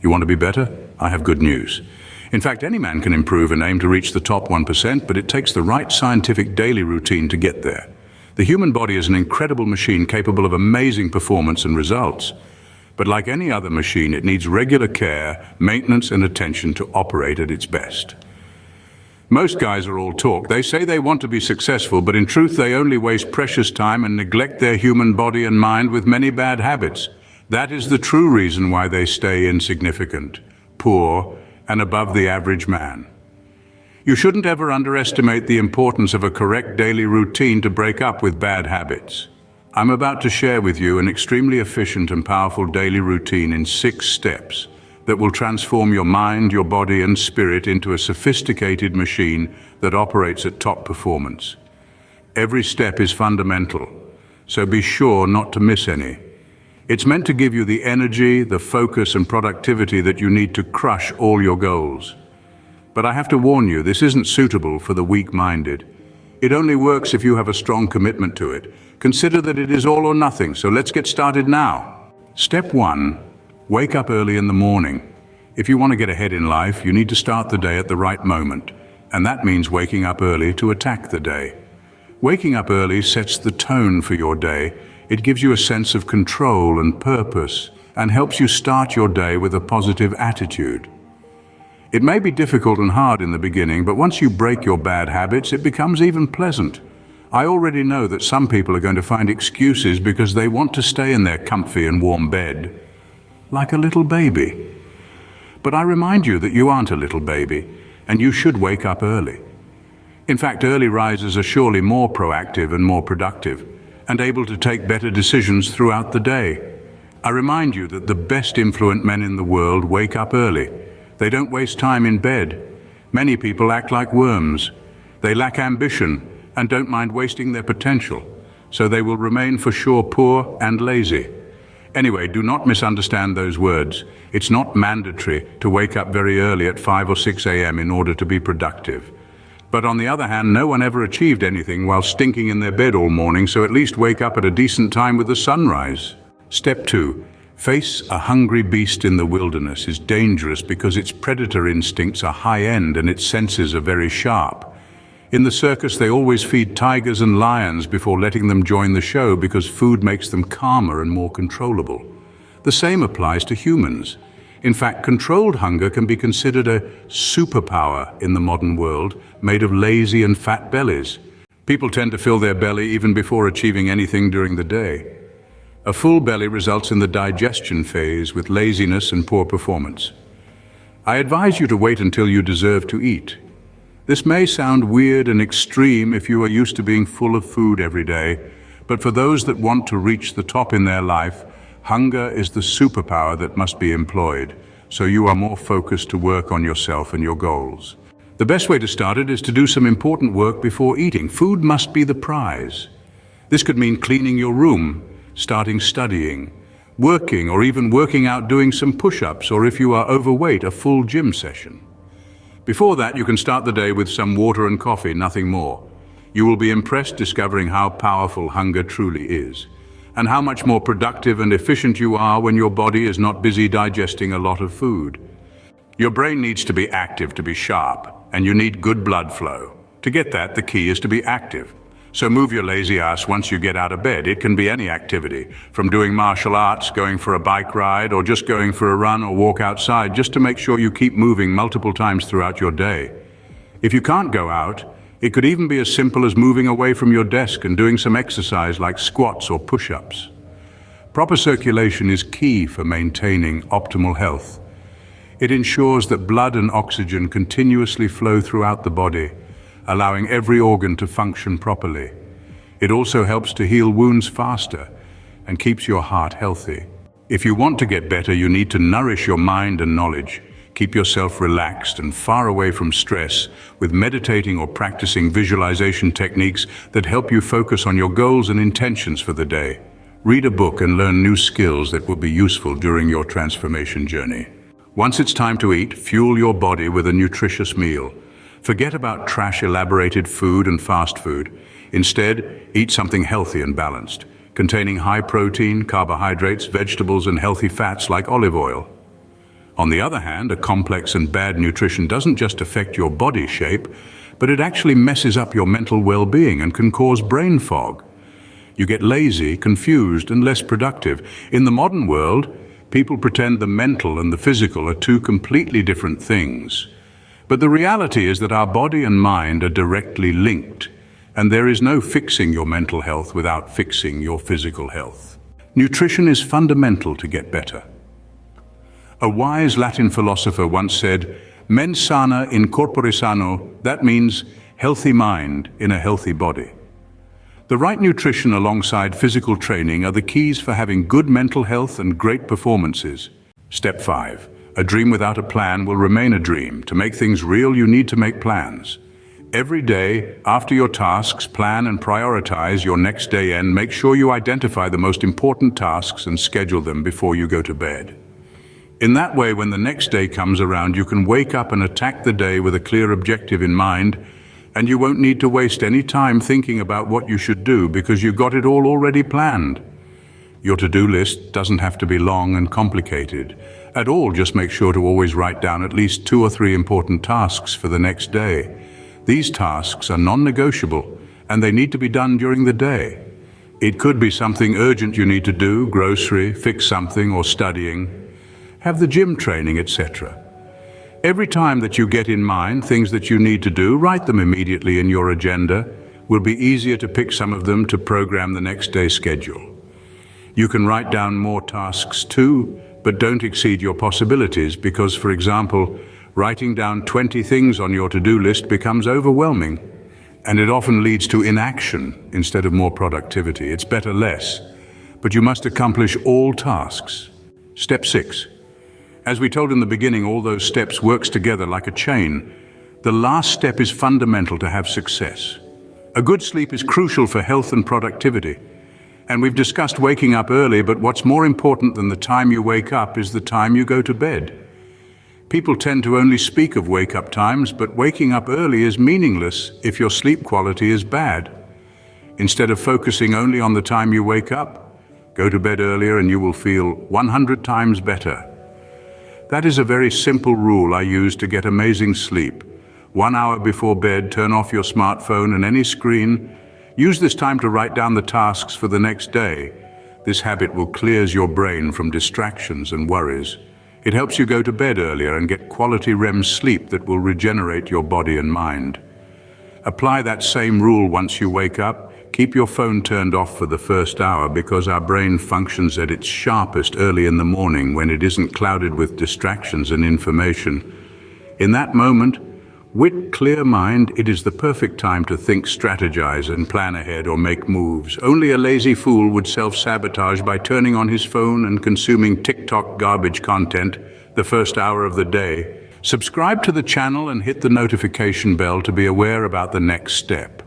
You want to be better? I have good news. In fact, any man can improve and aim to reach the top 1%, but it takes the right scientific daily routine to get there. The human body is an incredible machine capable of amazing performance and results. But like any other machine, it needs regular care, maintenance, and attention to operate at its best. Most guys are all talk. They say they want to be successful, but in truth they only waste precious time and neglect their human body and mind with many bad habits. That is the true reason why they stay insignificant, poor, and above the average man. You shouldn't ever underestimate the importance of a correct daily routine to break up with bad habits. I'm about to share with you an extremely efficient and powerful daily routine in 6 steps that will transform your mind, your body, and spirit into a sophisticated machine that operates at top performance. Every step is fundamental, so be sure not to miss any. It's meant to give you the energy, the focus, and productivity that you need to crush all your goals. But I have to warn you, this isn't suitable for the weak-minded. It only works if you have a strong commitment to it. Consider that it is all or nothing, so let's get started now. Step 1. Wake up early in the morning. If you want to get ahead in life, you need to start the day at the right moment, and that means waking up early to attack the day. Waking up early sets the tone for your day. It gives you a sense of control and purpose, and helps you start your day with a positive attitude. It may be difficult and hard in the beginning, but once you break your bad habits, it becomes even pleasant. I already know that some people are going to find excuses because they want to stay in their comfy and warm bed, like a little baby. But I remind you that you aren't a little baby, and you should wake up early. In fact, early risers are surely more proactive and more productive, and able to take better decisions throughout the day. I remind you that the best influent men in the world wake up early. They don't waste time in bed. Many people act like worms. They lack ambition and don't mind wasting their potential, so they will remain for sure poor and lazy. Anyway, do not misunderstand those words. It's not mandatory to wake up very early at 5 or 6 a.m. in order to be productive. But on the other hand, no one ever achieved anything while stinking in their bed all morning, so at least wake up at a decent time with the sunrise. Step 2. Face a hungry beast in the wilderness is dangerous because its predator instincts are high-end and its senses are very sharp. In the circus, they always feed tigers and lions before letting them join the show because food makes them calmer and more controllable. The same applies to humans. In fact, controlled hunger can be considered a superpower in the modern world, made of lazy and fat bellies. People tend to fill their belly even before achieving anything during the day. A full belly results in the digestion phase with laziness and poor performance. I advise you to wait until you deserve to eat. This may sound weird and extreme if you are used to being full of food every day, but for those that want to reach the top in their life, hunger is the superpower that must be employed, so you are more focused to work on yourself and your goals. The best way to start it is to do some important work before eating. Food must be the prize. This could mean cleaning your room, starting studying, working, or even working out doing some push-ups, or if you are overweight, a full gym session. Before that, you can start the day with some water and coffee, nothing more. You will be impressed discovering how powerful hunger truly is, and how much more productive and efficient you are when your body is not busy digesting a lot of food. Your brain needs to be active to be sharp, and you need good blood flow. To get that, the key is to be active. So move your lazy ass once you get out of bed. It can be any activity, from doing martial arts, going for a bike ride, or just going for a run or walk outside, just to make sure you keep moving multiple times throughout your day. If you can't go out, it could even be as simple as moving away from your desk and doing some exercise like squats or push-ups. Proper circulation is key for maintaining optimal health. It ensures that blood and oxygen continuously flow throughout the body, allowing every organ to function properly. It also helps to heal wounds faster and keeps your heart healthy. If you want to get better, you need to nourish your mind and knowledge. Keep yourself relaxed and far away from stress with meditating or practicing visualization techniques that help you focus on your goals and intentions for the day. Read a book and learn new skills that will be useful during your transformation journey. Once it's time to eat, fuel your body with a nutritious meal. Forget about trash-elaborated food and fast food. Instead, eat something healthy and balanced, containing high protein, carbohydrates, vegetables, and healthy fats like olive oil. On the other hand, a complex and bad nutrition doesn't just affect your body shape, but it actually messes up your mental well-being and can cause brain fog. You get lazy, confused, and less productive. In the modern world, people pretend the mental and the physical are two completely different things. But the reality is that our body and mind are directly linked, and there is no fixing your mental health without fixing your physical health. Nutrition is fundamental to get better. A wise Latin philosopher once said, "Mens sana in corpore sano," that means healthy mind in a healthy body. The right nutrition alongside physical training are the keys for having good mental health and great performances. Step 5. A dream without a plan will remain a dream. To make things real, you need to make plans. Every day, after your tasks, plan and prioritize your next day and make sure you identify the most important tasks and schedule them before you go to bed. In that way, when the next day comes around, you can wake up and attack the day with a clear objective in mind, and you won't need to waste any time thinking about what you should do because you got it all already planned. Your to-do list doesn't have to be long and complicated at all. Just make sure to always write down at least 2 or 3 important tasks for the next day. These tasks are non-negotiable, and they need to be done during the day. It could be something urgent you need to do, grocery, fix something, or studying, have the gym training, etc. Every time that you get in mind things that you need to do, write them immediately in your agenda. Will be easier to pick some of them to program the next day's schedule. You can write down more tasks too, but don't exceed your possibilities because, for example, writing down 20 things on your to-do list becomes overwhelming, and it often leads to inaction instead of more productivity. It's better less, but you must accomplish all tasks. Step 6. As we told in the beginning, all those steps works together like a chain. The last step is fundamental to have success. A good sleep is crucial for health and productivity. And we've discussed waking up early, but what's more important than the time you wake up is the time you go to bed. People tend to only speak of wake-up times, but waking up early is meaningless if your sleep quality is bad. Instead of focusing only on the time you wake up, go to bed earlier and you will feel 100 times better. That is a very simple rule I use to get amazing sleep. 1 hour before bed, turn off your smartphone and any screen. Use this time to write down the tasks for the next day. This habit will clear your brain from distractions and worries. It helps you go to bed earlier and get quality REM sleep that will regenerate your body and mind. Apply that same rule once you wake up. Keep your phone turned off for the first hour because our brain functions at its sharpest early in the morning when it isn't clouded with distractions and information. In that moment, with clear mind, it is the perfect time to think, strategize, and plan ahead or make moves. Only a lazy fool would self-sabotage by turning on his phone and consuming TikTok garbage content the first hour of the day. Subscribe to the channel and hit the notification bell to be aware about the next step.